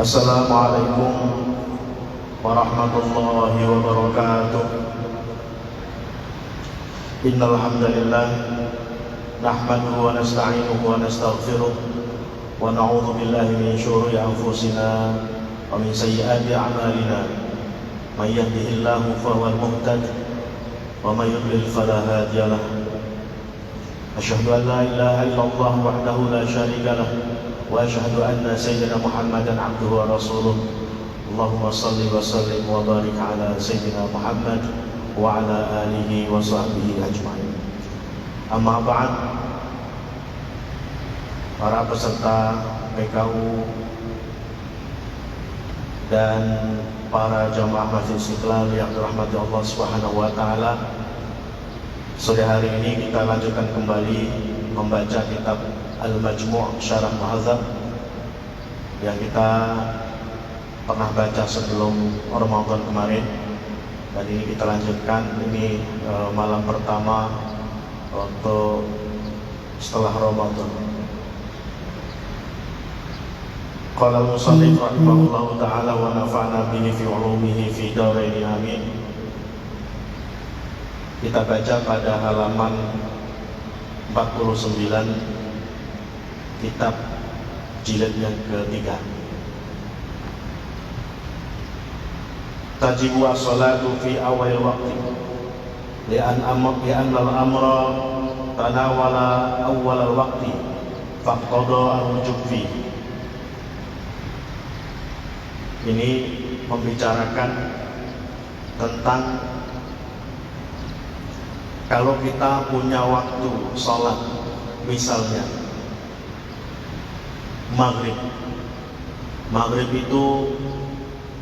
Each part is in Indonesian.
Assalamualaikum warahmatullahi wabarakatuh. Innal hamdalillah nahmaduhu wa nasta'inuhu wa nastaghfiruh wa na'udzu billahi min syururi anfusina wa min sayyiati a'malina. May yahdihillahu fahuwal muhtad wa may yudlil fala hadiya lahu. Asyhadu an la ilaha illallah wahdahu la syarika lahu wa asyhadu anna sayyidina Muhammadan abduhu wa rasuluh. Allahumma salli wa sallim wa barik ala sayyidina Muhammad wa ala alihi wa sahbihi ajma'in. Amma ba'd. Para peserta PKU dan para jamaah Masjid Istiqlal yang dirahmati Allah Subhanahu wa taala, sore hari ini kita lanjutkan kembali membaca kitab Al-Majmu' Syarah Muhadzab yang kita pernah baca sebelum Ramadan kemarin, dan ini kita lanjutkan. Ini malam pertama untuk setelah Ramadan. Qala al-musannif rahimahullahu ta'ala wa nafa'na bihi fi 'ulumihi fi darain amin. Kita baca pada halaman 49 kitab jilid yang ketiga. Tajibu as-salatu fi awal waqti li'an al-amra tanawala awal al-waqti faqtada al-wujub fi. Ini membicarakan tentang kalau kita punya waktu sholat, misalnya Maghrib itu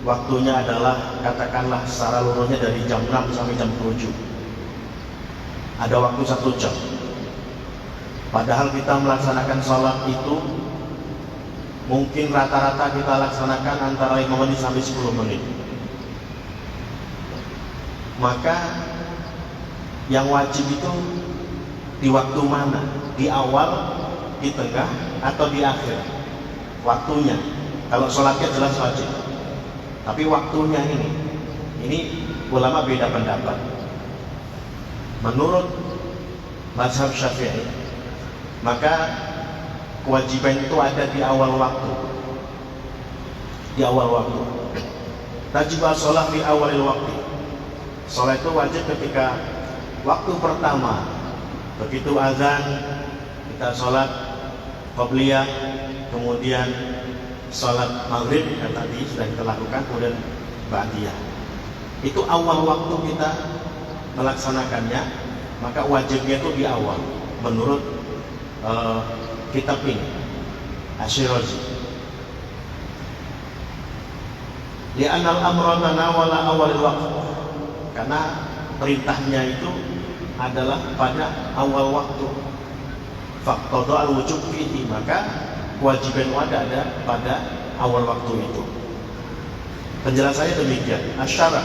waktunya adalah, katakanlah secara luruhnya dari jam 6 sampai jam 7. Ada waktu 1 jam. Padahal kita melaksanakan sholat itu mungkin rata-rata kita laksanakan antara 5 menit sampai 10 menit. Maka yang wajib itu di waktu mana? Di awal, di tengah, atau di akhir? Waktunya. Kalau sholatnya jelas wajib, tapi waktunya ini ulama beda pendapat. Menurut mazhab Syafi'i, maka kewajiban itu ada di awal waktu. Di awal waktu. Tajibah sholat di awalil waktu. Sholat itu wajib ketika waktu pertama. Begitu azan kita sholat qabliyah, kemudian sholat maghrib yang tadi sudah kita lakukan, kemudian ba'diyah. Itu awal waktu kita melaksanakannya, maka wajibnya itu di awal menurut kitab ini Asy-Syirazi. Li'anal amra tanawala awalil waqt, karena perintahnya itu adalah pada awal waktu. Faqtada al-wujub fihi, maka kewajiban ada pada awal waktu itu. Penjelasannya demikian. Asy-syarah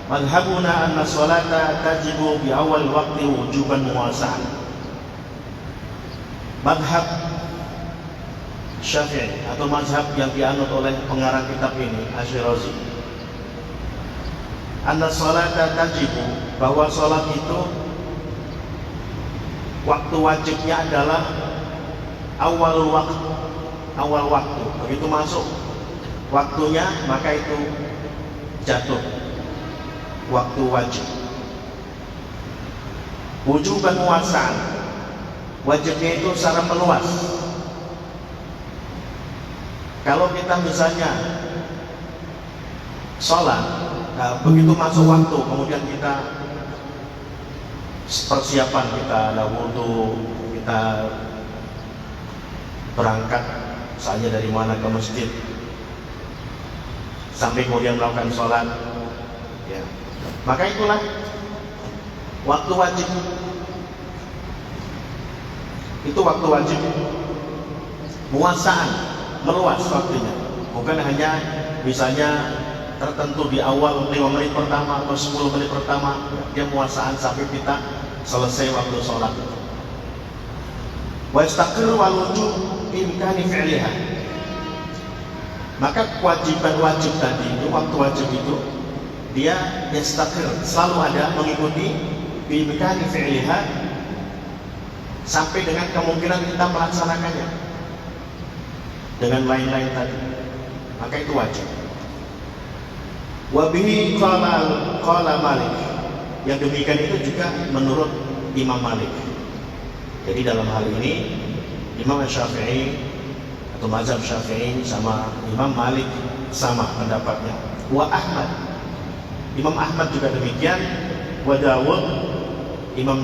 madhhabuna anna sholata tajibu bi awal waqti wujuban muwasa'an. Madhab Syafi'i atau mazhab yang dianut oleh pengarang kitab ini Asy-Syirazi, anna sholata tajibu, bahwa sholat itu waktu wajibnya adalah awal waktu. Begitu masuk waktunya, maka itu jatuh waktu wajib. Wujuban muwasa'an, wajibnya itu secara meluas. Kalau kita misalnya sholat, begitu masuk waktu, kemudian kita persiapan, kita ada wudu, kita berangkat misalnya dari mana ke masjid, sampai kemudian melakukan sholat, ya, maka itulah waktu wajib. Itu waktu wajib muwasa'an, meluas waktunya, bukan hanya misalnya tertentu di awal 5 menit pertama atau 10 menit pertama, dia muwasa'an sampai kita selesai waktu sholat. Wa istaqirru wal wujub bi imkani fi'liha, Maka kewajiban wajib tadi itu, waktu wajib itu dia yastakir, selalu ada, mengikuti bimkani fi'liha sampai dengan kemungkinan kita melaksanakannya dengan lain-lain tadi, maka itu wajib. Wabihi qala Malik, yang demikian itu juga menurut Imam Malik. Jadi dalam hal ini Imam Syafi'i atau mazhab Syafi'i sama Imam Malik sama pendapatnya. Wa Ahmad, Imam Ahmad juga demikian. Wa Dawud, Imam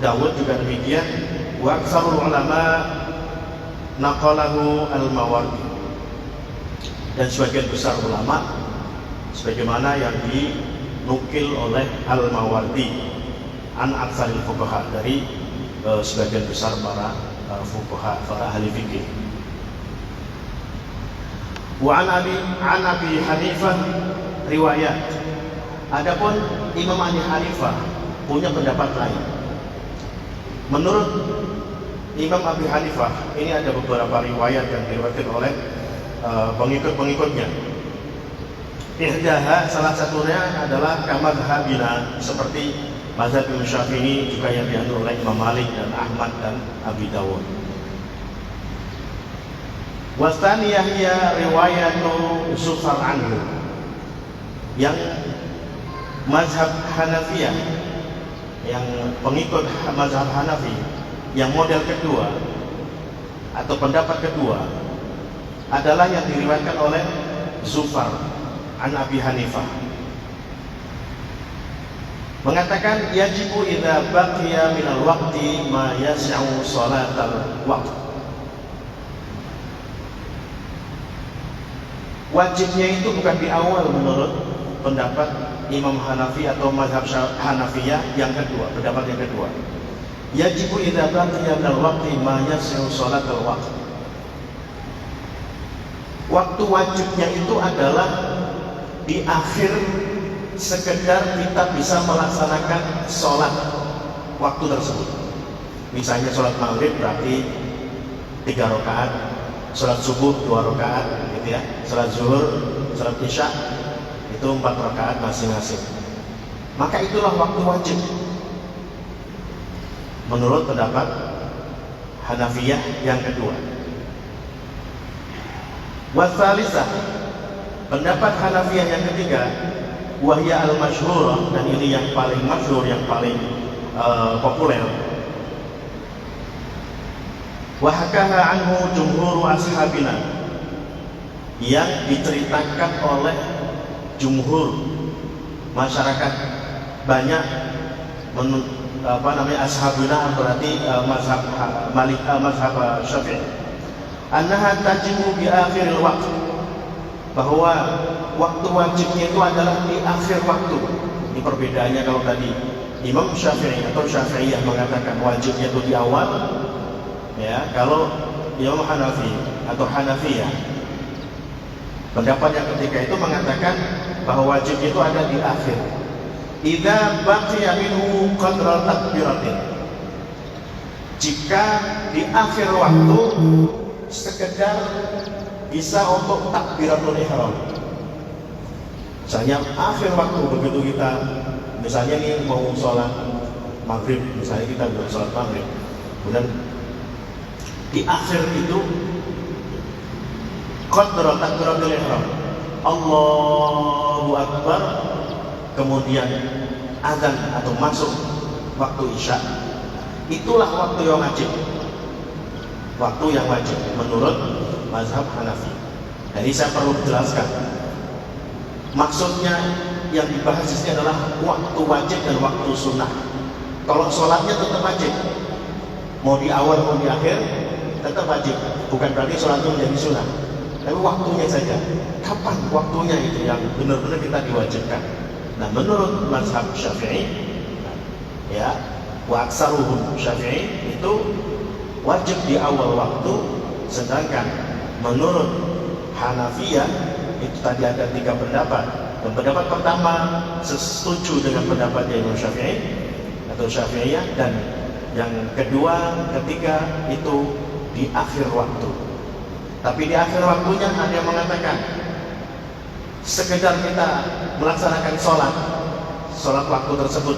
Dawud juga demikian. Wa aktsarul ulama naqalahu al-Mawardi, dan sebagian besar ulama sebagaimana yang dinukil oleh al-Mawardi an aktsaril fuqaha, dari sebagian besar para fuqaha, para ahli fikih. Wa an Abi Hanifah riwayat. Adapun Imam Abi Hanifah punya pendapat lain. Menurut Imam Abi Hanifah ini ada beberapa riwayat yang diriwayatkan oleh pengikut-pengikutnya. Ihdaha, salah satunya adalah kamadzhabina, seperti mazhab Imam Syafi'i juga yang dianut oleh Imam Malik dan Ahmad dan Abi Dawud. Wastaniyah hiya riwayatu Zufar anhu, yang mazhab Hanafiyah, yang pengikut mazhab Hanafi, yang model kedua atau pendapat kedua adalah yang diriwayatkan oleh Zufar an Abi Hanifah, mengatakan yajibu idza baqiya minal waqti ma yas'u salatal waqt. Wajibnya itu bukan di awal menurut pendapat Imam Hanafi atau mazhab Hanafiyah yang kedua, pendapat yang kedua. Yajibu idza baqiya minal waqti ma yas'u salatal waqt. Waktu wajibnya itu adalah di akhir, sekedar kita bisa melaksanakan sholat waktu tersebut. Misalnya sholat maghrib berarti 3 rakaat, sholat subuh 2 rakaat, gitu ya. Sholat zuhur, sholat isya itu 4 rakaat masing-masing. Maka itulah waktu wajib menurut pendapat Hanafiyah yang kedua. Wasalisah, pendapat Hanafiyah yang ketiga, wahya al-masyhurah, dan ini yang paling masyhur, yang paling populer. Wa hakaha anhu jumhur ashabina, yang diceritakan oleh jumhur masyarakat banyak ashabina, berarti mazhab Malik, mazhab Syafi'i. Annaha tajibu bi akhiril waqt, bahwa waktu wajibnya itu adalah di akhir waktu. Ini perbedaannya, kalau tadi Imam Syafi'i atau Syafi'iyah mengatakan wajibnya itu di awal, ya, kalau Imam Hanafi atau Hanafiyah pendapat yang ketiga itu mengatakan bahwa wajib itu ada di akhir. Idza baqiya minhu qadra takbiratin, jika di akhir waktu sekedar bisa untuk takbiratul ihram. Misalnya akhir waktu, begitu kita misalnya nih mau sholat maghrib, misalnya kita belum sholat maghrib, kemudian di akhir itu qadra takbiratul ihram, Allahu Akbar, kemudian azan atau masuk waktu isya, itulah waktu yang wajib. Waktu yang wajib menurut mazhab Hanafi. Jadi saya perlu jelaskan, maksudnya yang dibahas di sini adalah waktu wajib dan waktu sunnah. Kalau sholatnya tetap wajib, mau di awal mau di akhir tetap wajib, bukan berarti sholat itu menjadi sunnah, tapi waktunya saja. Kapan waktunya itu yang benar-benar kita diwajibkan. Nah, menurut mazhab Syafi'i, ya, wa aksaruhum Syafi'i, itu wajib di awal waktu. Sedangkan menurut Hanafiyah itu tadi ada 3 pendapat. Dan pendapat pertama setuju dengan pendapat Imam Syafi'i atau Syafi'iyah, dan yang kedua, ketiga itu di akhir waktu. Tapi di akhir waktunya ada yang mengatakan sekedar kita melaksanakan sholat waktu tersebut,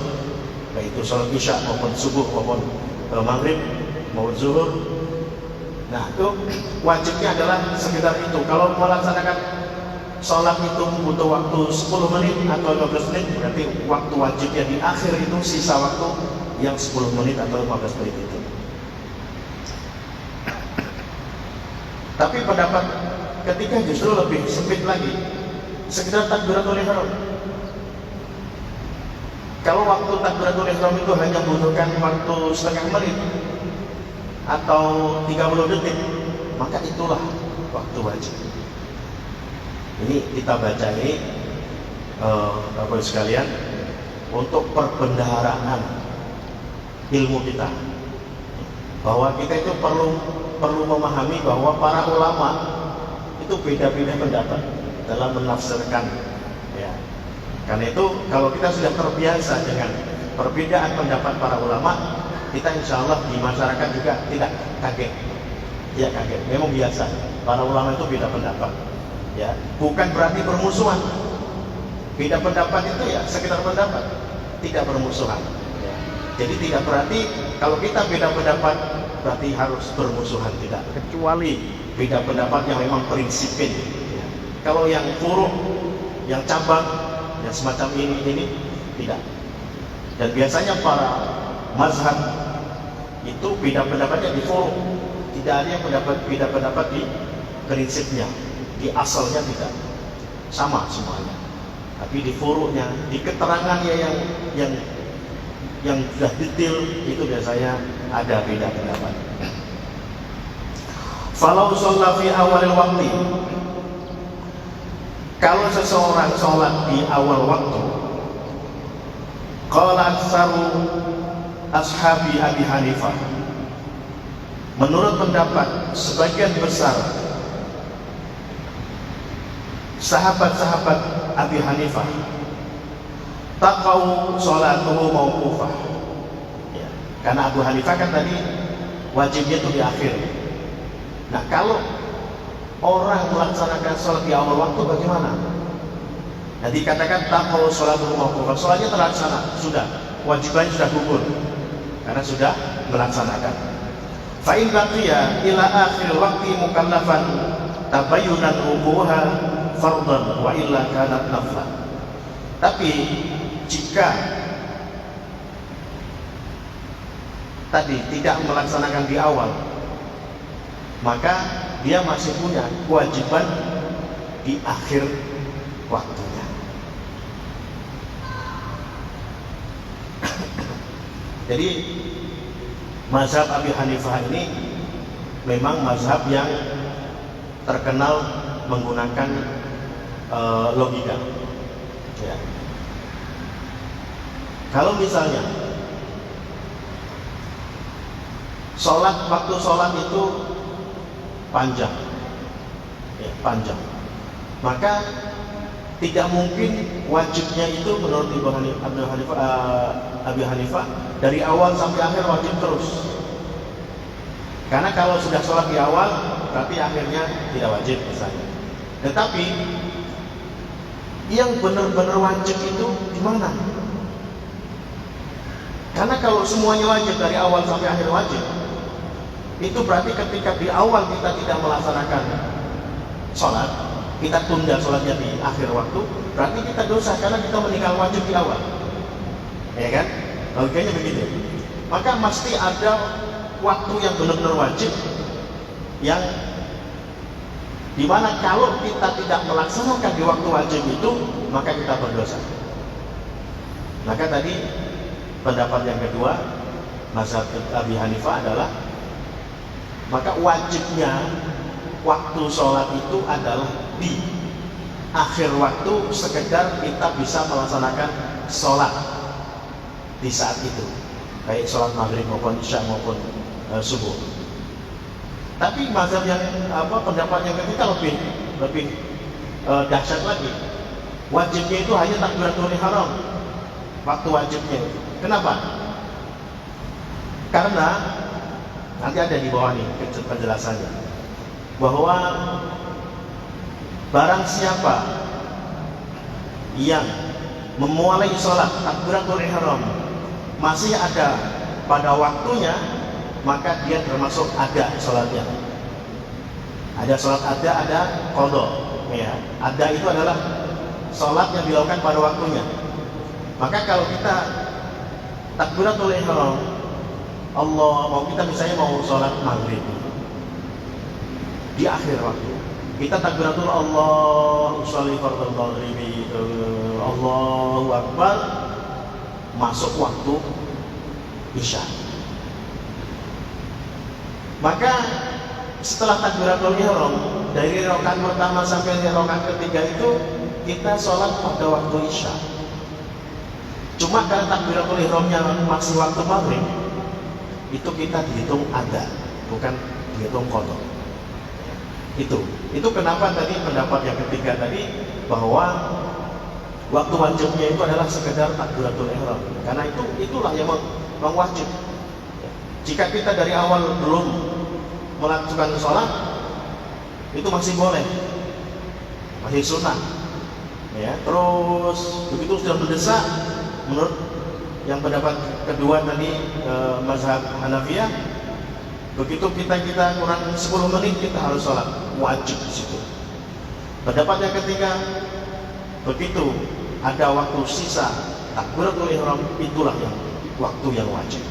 baik itu sholat isya maupun subuh maupun maghrib maupun zuhur. Nah itu wajibnya adalah sekedar itu. Kalau melaksanakan sholat itu butuh waktu 10 menit atau 15 menit, berarti waktu wajibnya di akhir itu sisa waktu yang 10 menit atau 15 menit itu. Tapi pendapat ketiga justru lebih sempit lagi, sekedar takbiratul ihram. Kalau waktu takbiratul ihram itu hanya membutuhkan waktu setengah menit atau 30 detik, maka itulah waktu wajib. Ini kita baca ini Bapak sekalian untuk perbendaharaan ilmu kita, bahwa kita itu perlu memahami bahwa para ulama itu beda-beda pendapat dalam menafsirkan, ya. Karena itu kalau kita sudah terbiasa dengan perbedaan pendapat para ulama, kita insya Allah di masyarakat juga tidak kaget. Ya kaget, memang biasa. Para ulama itu beda pendapat, ya. Bukan berarti bermusuhan. Beda pendapat itu ya sekitar pendapat, tidak bermusuhan, ya. Jadi tidak berarti kalau kita beda pendapat berarti harus bermusuhan, tidak. Kecuali beda pendapat yang memang prinsipin, ya. Kalau yang furu', yang cabang, yang semacam ini tidak. Dan biasanya para mazhab itu beda pendapatnya di furu', tidak ada yang beda pendapat di prinsipnya, di asalnya tidak sama semuanya. Tapi di furu'nya, di keterangannya yang sudah detail itu biasanya ada beda pendapat. Falau shalla fi awalil waqti, kalau seseorang sholat di awal waktu, qala aktsaru ashabi Abi Hanifah, menurut pendapat sebagian besar sahabat-sahabat Abi Hanifah, taqau sholatuhu mauqufah, ya. Karena Abu Hanifah kan tadi wajibnya itu di akhir. Nah kalau orang melaksanakan sholat di awal waktu bagaimana? Nah dikatakan taqau sholatuhu mauqufah, sholatnya terlaksana, sudah, wajibannya sudah gugur karena sudah melaksanakan. Fa in baqiya ila akhir waqti mukallafan tabayyunan wuquha fardhan wa illa kanat naflan. Tapi jika tadi tidak melaksanakan di awal, maka dia masih punya kewajiban di akhir waktunya. Jadi mazhab Abi Hanifah ini memang mazhab yang terkenal menggunakan logika, ya. Kalau misalnya waktu sholat itu panjang, ya, panjang, maka tidak mungkin wajibnya itu menurut Abi Hanifah dari awal sampai akhir wajib terus. Karena kalau sudah sholat di awal berarti akhirnya tidak wajib misalnya. Tetapi yang benar-benar wajib itu gimana? Karena kalau semuanya wajib dari awal sampai akhir wajib, itu berarti ketika di awal kita tidak melaksanakan sholat, kita tunda sholatnya di akhir waktu, berarti kita dosa karena kita meninggal wajib di awal, ya kan? Logikanya begitu. Maka mesti ada waktu yang benar-benar wajib, yang dimana kalau kita tidak melaksanakan di waktu wajib itu, maka kita berdosa. Maka tadi pendapat yang kedua mazhab Abi Hanifah adalah, maka wajibnya waktu sholat itu adalah di akhir waktu, sekedar kita bisa melaksanakan sholat di saat itu, baik sholat maghrib maupun isya maupun subuh. Tapi mazhab yang pendapat yang ketiga lebih dahsyat lagi. Wajibnya itu hanya takbiratul ihram, waktu wajibnya. Kenapa? Karena nanti ada di bawah nih penjelasannya. bahwa barang siapa yang memulai sholat takbiratul ihram masih ada pada waktunya, maka dia termasuk ada sholatnya. Ada sholat ada qadha, ya. Ada itu adalah sholat yang dilakukan pada waktunya. Maka kalau kita takbiratul ihram, kita misalnya mau sholat maghrib di akhir waktu, kita takbiratul Allah sholli fardhu maghribi, Allahu akbar, masuk waktu isya. Maka setelah takbiratul ihram dari rakaat pertama sampai rakaat ketiga itu kita sholat pada waktu isya. Cuma karena takbiratul ihramnya masih waktu maghrib, itu kita dihitung ada, bukan dihitung qadha. Itu kenapa tadi pendapat yang ketiga tadi bahwa waktu wajibnya itu adalah sekedar takbiratul ihram, karena itulah yang wajib. Jika kita dari awal belum melakukan sholat, itu masih boleh, masih sunnah, ya. Terus begitu sudah mendesak, menurut yang pendapat kedua tadi mazhab Hanafiyah, begitu kita kurang 10 menit kita harus sholat, wajib di situ. Pendapat yang ketiga, begitu ada waktu sisa takbiratul ihram, itulah yang waktu yang wajib.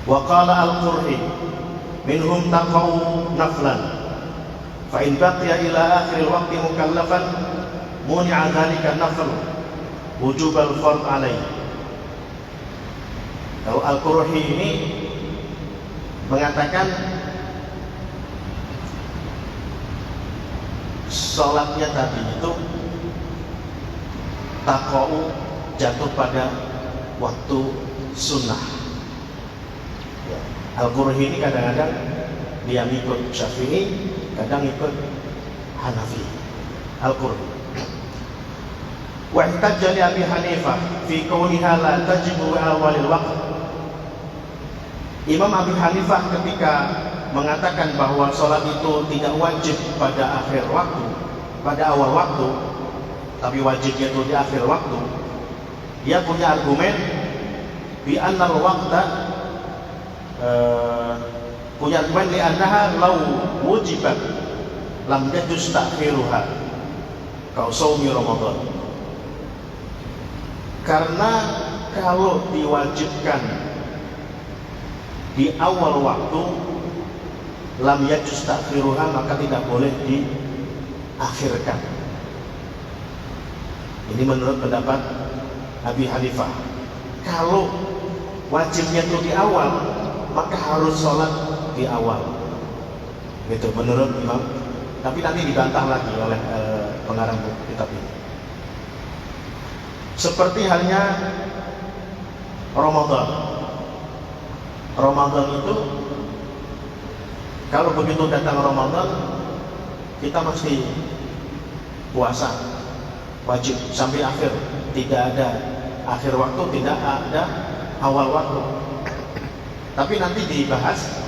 Wa qala al-Qurhi minhum taqaw naflan fa in baqiya ila akhir waqti mukallafan muni'a dhalika nafl wujub al-fard alaih. Kalau al-Qurhi ini mengatakan sholatnya tadi itu taqaw, jatuh pada waktu sunnah. Al-Qurhi ini kadang-kadang dia ikut Syafi'i, kadang ikut Hanafi. Al-Qurhi. Wa ihtajja li Abi Hanifah fi kauniha la tajibu awalil waqt. Imam Abi Hanifah ketika mengatakan bahwa sholat itu tidak wajib pada akhir waktu, pada awal waktu, tapi wajibnya itu di akhir waktu, dia punya argumen bi annal waqta, punya argumen li annaha law wujibat lam yajuz ta'khiruha ka shaumi Ramadan. Karena kalau diwajibkan di awal waktu, lam yajuz ta'khiruha, maka tidak boleh diakhirkan. Ini menurut pendapat Abi Hanifah. Kalau wajibnya itu di awal, maka harus sholat di awal. Gitu menurut Imam. Tapi nanti dibantah lagi oleh pengarang kitab ini. Seperti halnya Ramadan. Ramadan itu kalau begitu datang Ramadan, kita mesti puasa wajib sampai akhir. Tidak ada akhir waktu, tidak ada awal waktu. Tapi nanti dibahas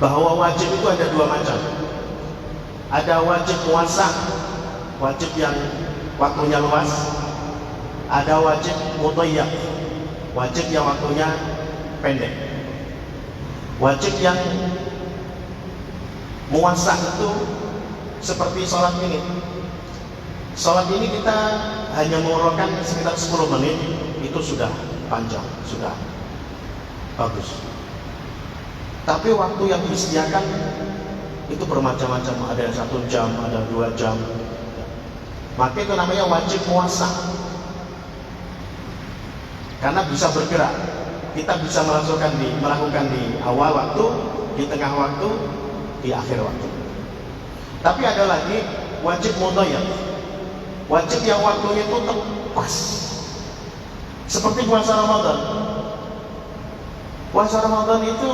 bahwa wajib itu ada dua macam. Ada wajib puasa, wajib yang waktunya luas. Ada wajib mudhayyak, wajib yang waktunya pendek. Wajib yang muasa itu seperti sholat ini. Sholat ini kita hanya mengurungkan sekitar 10 menit, itu sudah panjang, sudah bagus. Tapi waktu yang disediakan itu bermacam-macam, ada yang 1 jam, ada 2 jam. Maka itu namanya wajib puasa. Karena bisa bergerak, kita bisa melakukan di awal waktu, di tengah waktu, di akhir waktu. Tapi ada lagi wajib mudhayyak, wajib yang waktunya itu pas. Seperti puasa Ramadan. Puasa Ramadan itu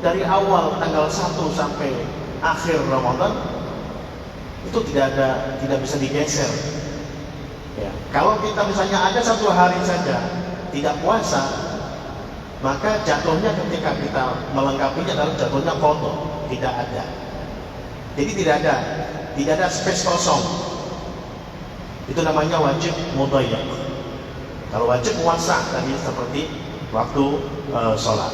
dari awal tanggal 1 sampai akhir Ramadan itu tidak bisa digeser. Ya. Kalau kita misalnya ada satu hari saja tidak puasa, maka jatuhnya ketika kita melengkapinya adalah jatuhnya qadha, tidak ada. Jadi tidak ada space kosong. Itu namanya wajib mudhayyak. Kalau wajib puasa tadi seperti waktu sholat.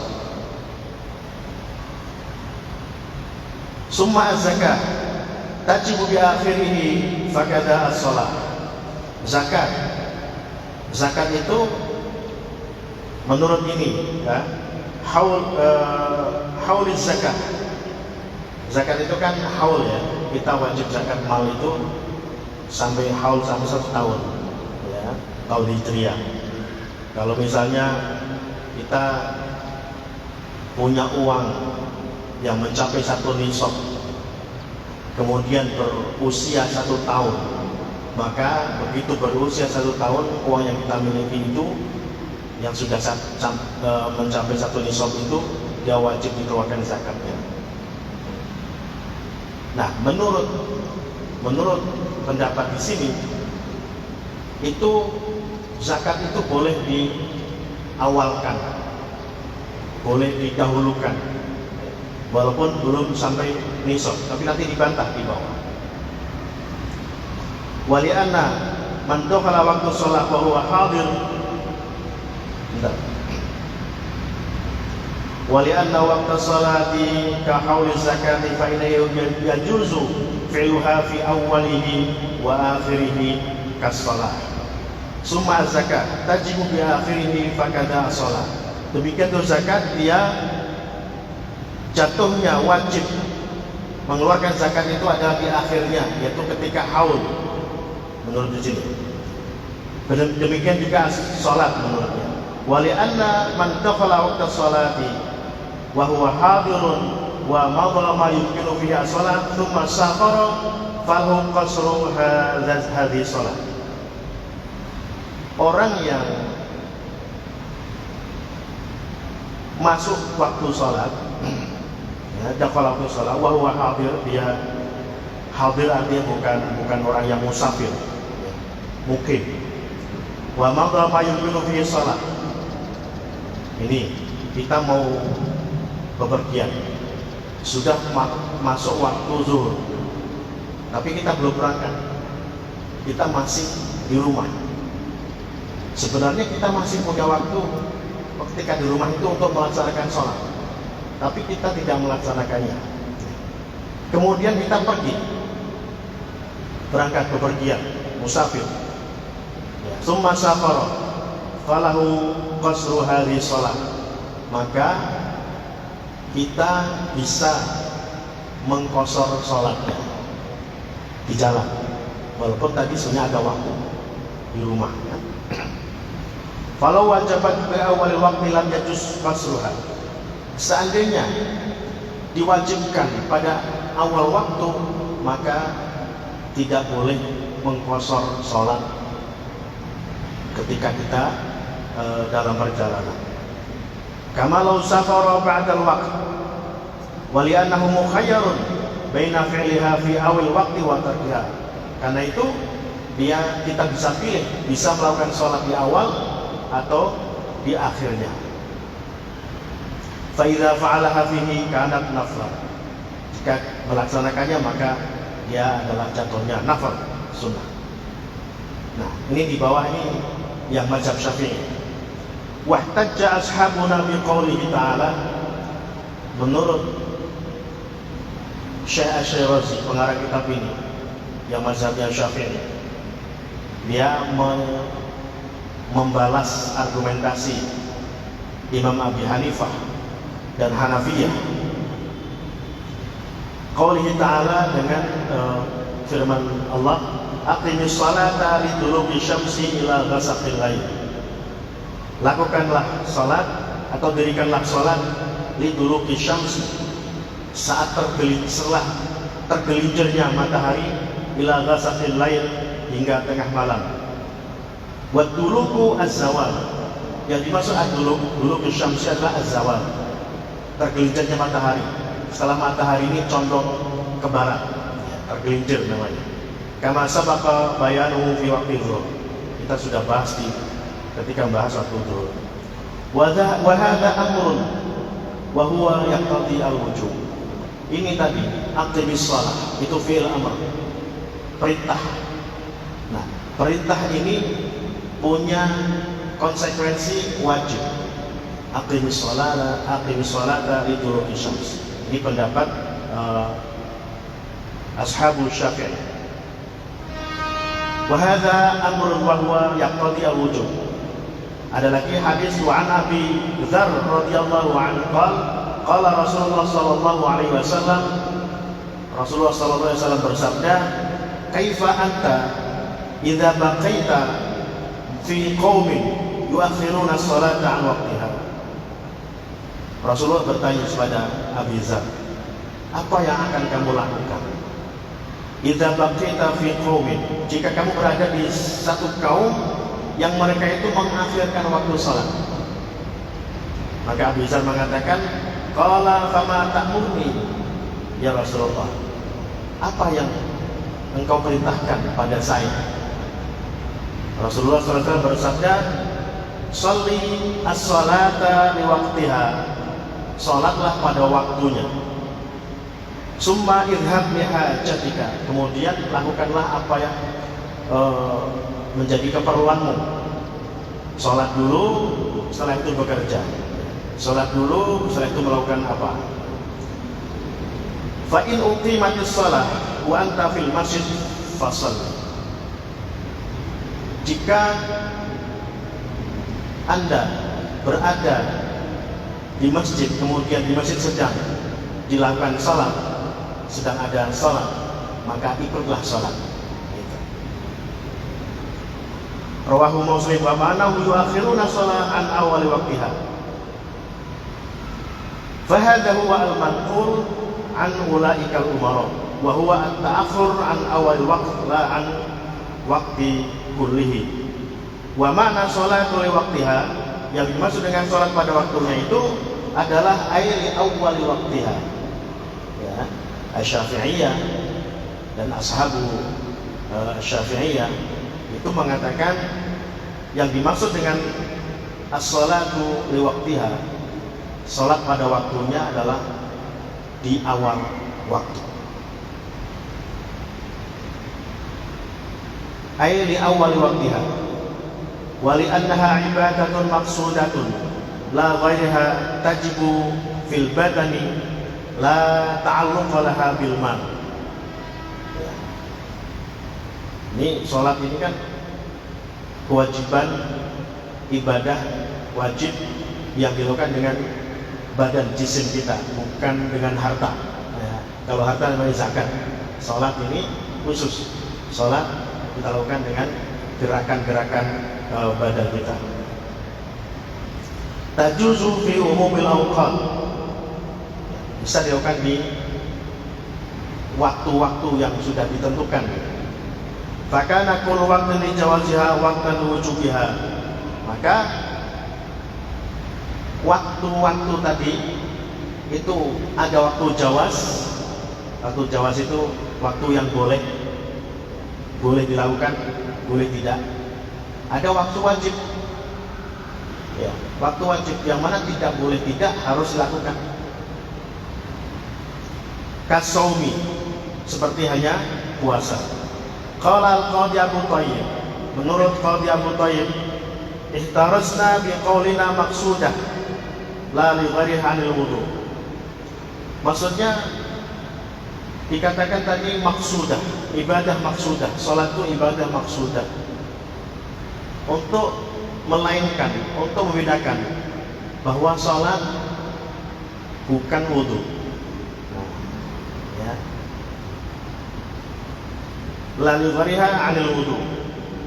Summa az-zakah tajibu bi akhirih fakada as-shalah. Zakat itu menurut ini ya, haul zakat. Zakat itu kan haul ya. Kita wajib zakat mal itu sampai haul sampai 1 tahun ya, tahun hijriah. Kalau misalnya kita punya uang yang mencapai 1 nisab, kemudian berusia 1 tahun, maka begitu berusia 1 tahun, uang yang kita miliki itu yang sudah mencapai 1 nisab itu dia wajib dikeluarkan zakatnya. Nah, menurut pendapat di sini itu zakat itu boleh diawalkan, boleh didahulukan, walaupun belum sampai nisab, tapi nanti dibantah di bawah. Wali anna man dakhala waqtu shalah wa huwa hadir. Wali anna waqta salati ka hauli zakati fa inna yajuzu fi'luha fi awwalihi wa akhirihi kas-shalah. Summa az-zakat tajibu bi akhirihi fakada shalah. Demikian tuh zakat dia jatuhnya wajib mengeluarkan zakat itu adalah di akhirnya, yaitu ketika haul menurut di sini. Demikian juga salat menurutnya. Wali anna man dakhala waqta salati wa huwa hadirun wa madha ma yumkinu fiha salat thumma safara falahu qasru hadhihi salat. Orang yang masuk waktu salat, ya, dakhala waktu salat wa huwa hadir, dia hadir artinya bukan orang yang musafir, ya, mukim. Wa madha ma yumkinu fihi salat. Ini kita mau bepergian, sudah masuk waktu zuhur, tapi kita belum berangkat, kita masih di rumah. Sebenarnya kita masih punya waktu ketika di rumah itu untuk melaksanakan sholat, tapi kita tidak melaksanakannya. Kemudian kita pergi, berangkat bepergian, musafir. Summa safara falahu qasru hadhihi shalah. Maka kita bisa mengqasar sholatnya di jalan, walaupun tadi sebenarnya ada waktu di rumah. Falau wajabat bi awal waqti lam yajuz qasruha. Seandainya diwajibkan pada awal waktu, maka tidak boleh mengqasar sholat ketika kita dalam perjalanan. Kama law safara ba'da al-waqt wa li'annahu mukhayyarun baina fi'liha fi awal waqti wa tarkiha. Karena itu kita bisa pilih, bisa melakukan sholat di awal atau di akhirnya. Fa idza fa'alaha fihi kanat naflan. Jika melaksanakannya maka dia adalah jatuhnya nafil, sunnah. Nah, ini di bawah ini yang mazhab Syafi'i. Wahtajja ashabuna biqaulihi ta'ala. Menurut Syekh Asy-Syirazi, pengarang kitab ini yang mazhabnya Syafi'i, dia membalas argumentasi Imam Abi Hanifah dan Hanafiyah. Qaulihi ta'ala dengan firman Allah, aqimis salata liduluki syamsi ila ghasaqil lail. Lakukanlah salat atau dirikanlah salat liduluki syamsi, saat setelah tergelincirnya matahari, ila ghasaqil lail, hingga tengah malam. Wa duluku az-zawal. Yang dimaksud ad-duluku syamsi adalah az-zawal, tergelincirnya matahari. Setelah matahari ini condong ke barat, tergelincir namanya. Kama sabaqa bayanuhu fi waqti zuhur. kita sudah bahas ketika membahas waktu zuhur. Wa hadza amrun wa huwa yaqtadi al-wujub. Ini tadi aqimis shalah, itu fi'il amr, perintah. Nah, perintah ini punya konsekuensi wajib. Aqimis sholata liduluki syams. Ini pendapat ashabul Syafi'i. Wa hadza amrun wa huwa yaqtadi al-wujub. Ada lagi hadis wa an Abi Dzar radhiyallahu anhu qala Rasulullah sallallahu alaihi wasallam, Rasulullah sallallahu alaihi wasallam bersabda, kaifa anta idza baqaita fi qaumin yuakhiruna sholata an waqtiha. Rasulullah bertanya kepada Abi Dzar, apa yang akan kamu lakukan? Idza baqaita fi qaumin, jika kamu berada di satu kaum yang mereka itu mengakhirkan waktu salat. Maka Abi Dzar mengatakan, qala fama ta'murni ya Rasulullah, apa yang engkau perintahkan pada saya? Rasulullah SAW bersabda, sholli as-salata liwaqtiha, salatlah pada waktunya. Summa idhab lihajatika, kemudian lakukanlah apa yang menjadi keperluanmu. Salat dulu, setelah itu bekerja. Salat dulu, setelah itu melakukan apa? Fa in uqimatis shalah wa anta fil masjid fashalli. Jika Anda berada di masjid, kemudian di masjid sedang dilakukan salat, sedang ada salat, maka ikutlah salat. Rawahu Muslim wa ma'anahu yuakhiruna shalah an awali waqtiha. Fa hadha huwa al-manqul an ulaikal umara wa huwa at-ta'akhur an awal waqt la an waqti kullihi. Wa ma'na sholatu li waqtiha, yang dimaksud dengan salat pada waktunya itu adalah li awwali waqtiha. Ya, Asy-Syafi'iyah dan ashabu Syafi'iyah itu mengatakan yang dimaksud dengan as-sholatu li waqtiha, salat pada waktunya adalah di awal waktu. Ay li awal waqtiha wa li annaha ibadatun maqsudatun la ghayriha tajibu fil badani la ta'alluqa laha bil mal. Ini salat ini kan kewajiban ibadah wajib yang dilakukan dengan badan jisim kita, bukan dengan harta. Ya, kalau harta namanya zakat. Salat ini khusus. Salat kita lakukan dengan gerakan-gerakan badan kita. Tajuzu fi umumil awqat, bisa dilakukan di waktu-waktu yang sudah ditentukan. Fakana kullu waqtin li jawaziha waqtan wujubiha, maka waktu-waktu tadi itu ada waktu jawaz. Waktu jawaz itu waktu yang boleh dilakukan, boleh tidak. Ada waktu wajib, ya, waktu wajib yang mana tidak boleh tidak, harus dilakukan. Kasaumi, seperti hanya puasa. Qala al-Qadhi Abu Thayyib, menurut Qadhi Abu Thayyib, ihtarasna biqaulina maqsudah la li ghairi anil wudu. Maksudnya dikatakan tadi maksudah, ibadah maksudah, salat itu ibadah maksudah, untuk melainkan, untuk membedakan bahwa salat bukan wudu. Ya. Lalu ghariha anil wudu,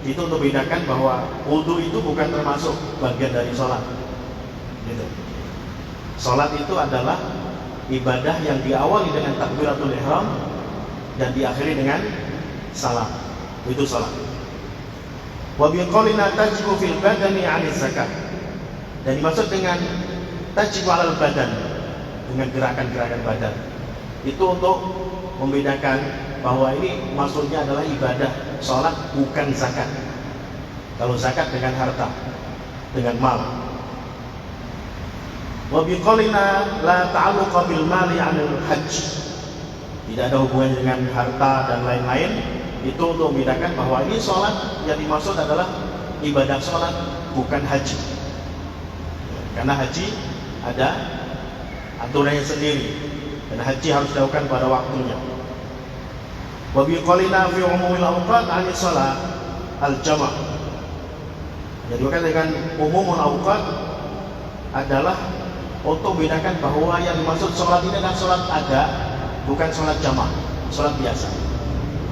itu untuk membedakan bahwa wudu itu bukan termasuk bagian dari salat. Gitu. Salat itu adalah ibadah yang diawali dengan takbiratul ihram dan diakhiri dengan salam. Itu salat. Wa biqaulina tajibu fil badani 'anil zakat. Dan dimaksud dengan tajibu 'alal badan, dengan gerakan-gerakan badan. Itu untuk membedakan bahwa ini maksudnya adalah ibadah salat, bukan zakat. Kalau zakat dengan harta, dengan mal. Wa biqaulina la ta'alluqa bil mali 'anil hajj. Tidak ada hubungan dengan harta dan lain-lain. Itu untuk membedakan bahwa ini sholat yang dimaksud adalah ibadah sholat, bukan haji. Karena haji ada aturannya sendiri, dan haji harus dilakukan pada waktunya. Wa biqaulina fi umumil awqat 'ani shalah al-jama'. Jadi dengan umumul awqat adalah untuk membedakan bahwa yang dimaksud sholat ini adalah sholat ada, bukan sholat jama', sholat biasa.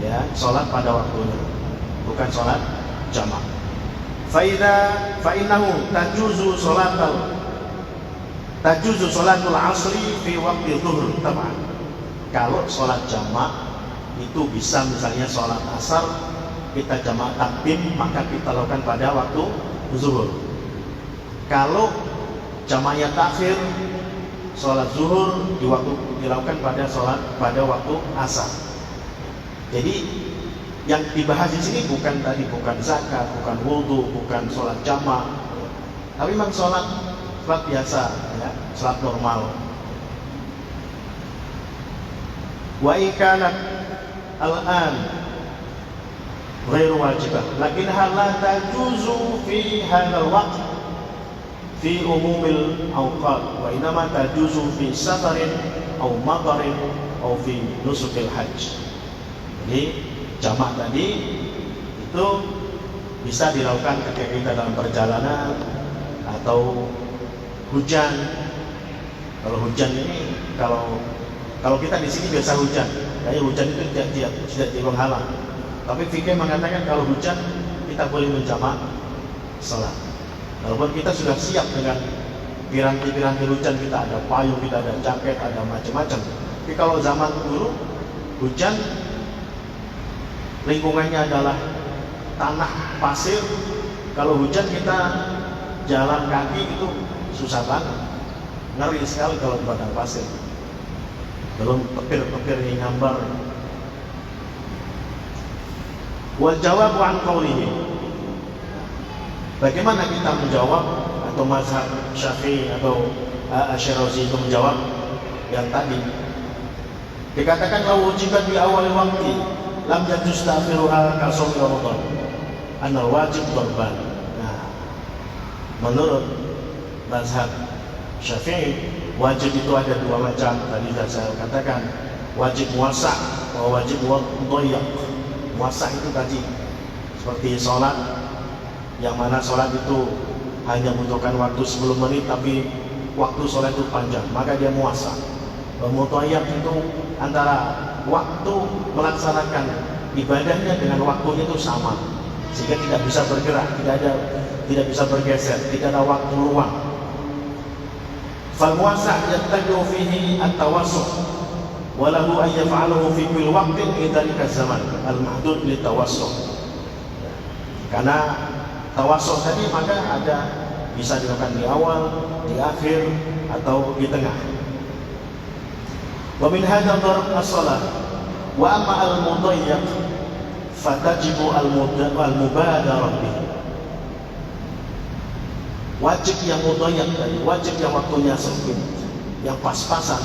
Ya, sholat pada waktunya, bukan sholat jama'. Fa'innahu tajuzu sholatul asri fi waktu zuhur tab'an. Kalau sholat jama' itu bisa, misalnya sholat asar kita jama' takdim, maka kita lakukan pada waktu zuhur. Kalau jama'nya takhir, sholat zuhur dilakukan pada waktu asar. Jadi yang dibahas di sini bukan zakat, bukan wudhu, bukan sholat jama', tapi memang sholat biasa, ya, sholat normal. Wa ikanat al-an ghairu wajibah, lakinnaha la tajuzu fi hadzal waqt fi umumil awqat, wa innama tajuzu fi safarin aw matarin aw fi nusukil hajj. Jadi jamak tadi itu bisa dilakukan ketika kita dalam perjalanan atau hujan. Kalau hujan ini, kalau kita di sini biasa hujan, kayak hujan itu tidak jadi penghalang. Tapi fikih mengatakan kalau hujan kita boleh menjamak salat. Walaupun kita sudah siap dengan piranti-piranti hujan, kita ada payung, kita ada jaket, ada macam-macam. Tapi kalau zaman dulu hujan, lingkungannya adalah tanah pasir. Kalau hujan kita jalan kaki itu susah banget, ngeri sekali kalau di padang pasir. Belum petir-petir yang nyambar. Wal jawabu an qawlihi. Bagaimana kita menjawab, atau mazhab Syafi'i atau Asy'ari itu menjawab yang tadi? Dikatakan law wajibat di awal waktu lam yajuz ta'khiruha ka shaum Ramadan. Anal wajib darban. Nah, menurut mazhab Syafi'i, wajib itu ada dua macam. Tadi sudah saya katakan, wajib muwassa' atau wajib mudhayyiq. Muwassa' itu tadi seperti sholat, yang mana sholat itu hanya membutuhkan waktu 10 menit tapi waktu sholat itu panjang, maka dia muwassa'. Mudhayyiq itu antara waktu melaksanakan ibadahnya dengan waktunya itu sama, sehingga tidak bisa bergerak, tidak bisa bergeser, tidak ada waktu luang. Fal muwassa' yattaju fihi at-tawassuh wa lahu an yaf'aluhu fi kulli waqtin fi dzalika zaman al-mahdud lit-tawassuh. Karena tawassuh tadi maka ada bisa dilakukan di awal, di akhir, atau di tengah. Wa min hadha darb as-salat wa amma al-mudayyiq fatajibu al-mubadarah bihi. Wajib yang mudhayyiq tadi, wajib yang waktunya sempit, yang pas-pasan,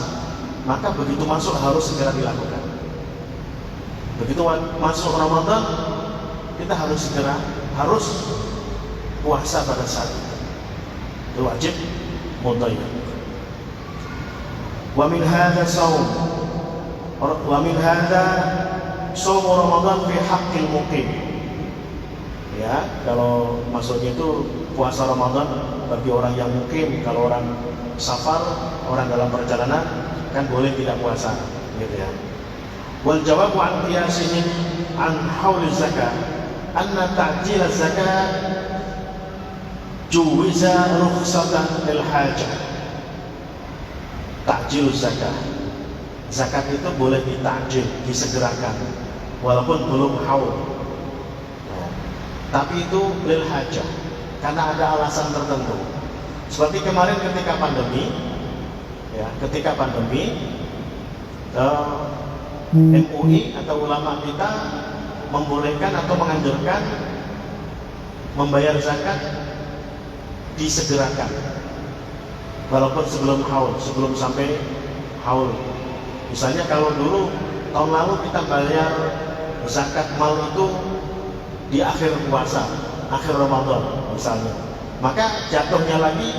maka begitu masuk harus segera dilakukan. Begitu masuk Ramadan, kita harus puasa pada saat itu. Itu wajib mudhayyiq. Wa min hadha shaum Ramadan fi haqqil muqim. Ya, kalau maksudnya itu puasa Ramadan bagi orang yang mukim. Kalau orang safar, orang dalam perjalanan kan boleh tidak puasa, gitu ya. Wal jawabu an qiyasihim an haul zakat anna ta'jil az-zakat juwiza rukhsatan lil hajah. Ta'jil zakat, zakat itu boleh ditakjil, disegerakan walaupun belum haul. Tapi itu lil hajah, karena ada alasan tertentu. Seperti kemarin ketika pandemi, ya, MUI atau ulama kita membolehkan atau menganjurkan membayar zakat disegerakan, walaupun sebelum haul, sebelum sampai haul. Misalnya kalau dulu tahun lalu kita bayar zakat mal itu di akhir puasa, akhir Ramadan misalnya, maka jatuhnya lagi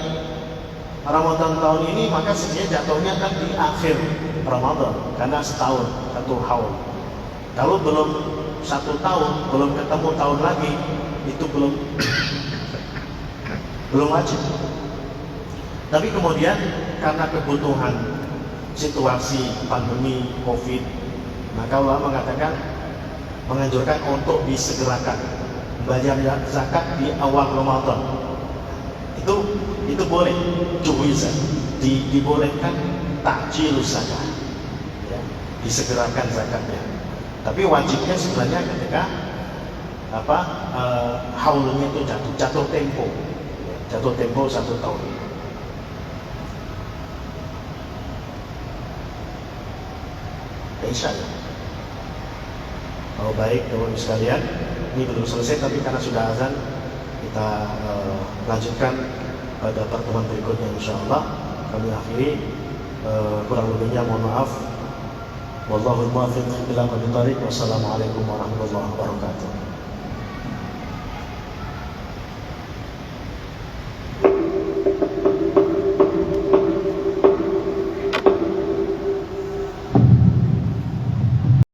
Ramadan tahun ini, maka sebenarnya jatuhnya kan di akhir Ramadan karena setahun satu haul. Kalau belum 1 tahun, belum ketemu tahun lagi, itu belum wajib. Tapi kemudian karena kebutuhan situasi pandemi COVID, maka Allah mengatakan, menganjurkan untuk disegerakan bayar zakat di awal Ramadan. Itu boleh, juwiza, dibolehkan takjilus zakat, ya, disegerakan zakatnya. Tapi wajibnya sebenarnya ketika haulnya itu jatuh tempo 1 tahun. Insya Allah. Oh, baik Bapak Ibu sekalian, ini belum selesai, tapi karena sudah azan, kita lanjutkan pada pertemuan berikutnya insya Allah. Kami akhiri, kurang lebihnya mohon maaf. Wallahul muwaffiq ila aqwamit thoriq. Wassalamualaikum warahmatullahi wabarakatuh.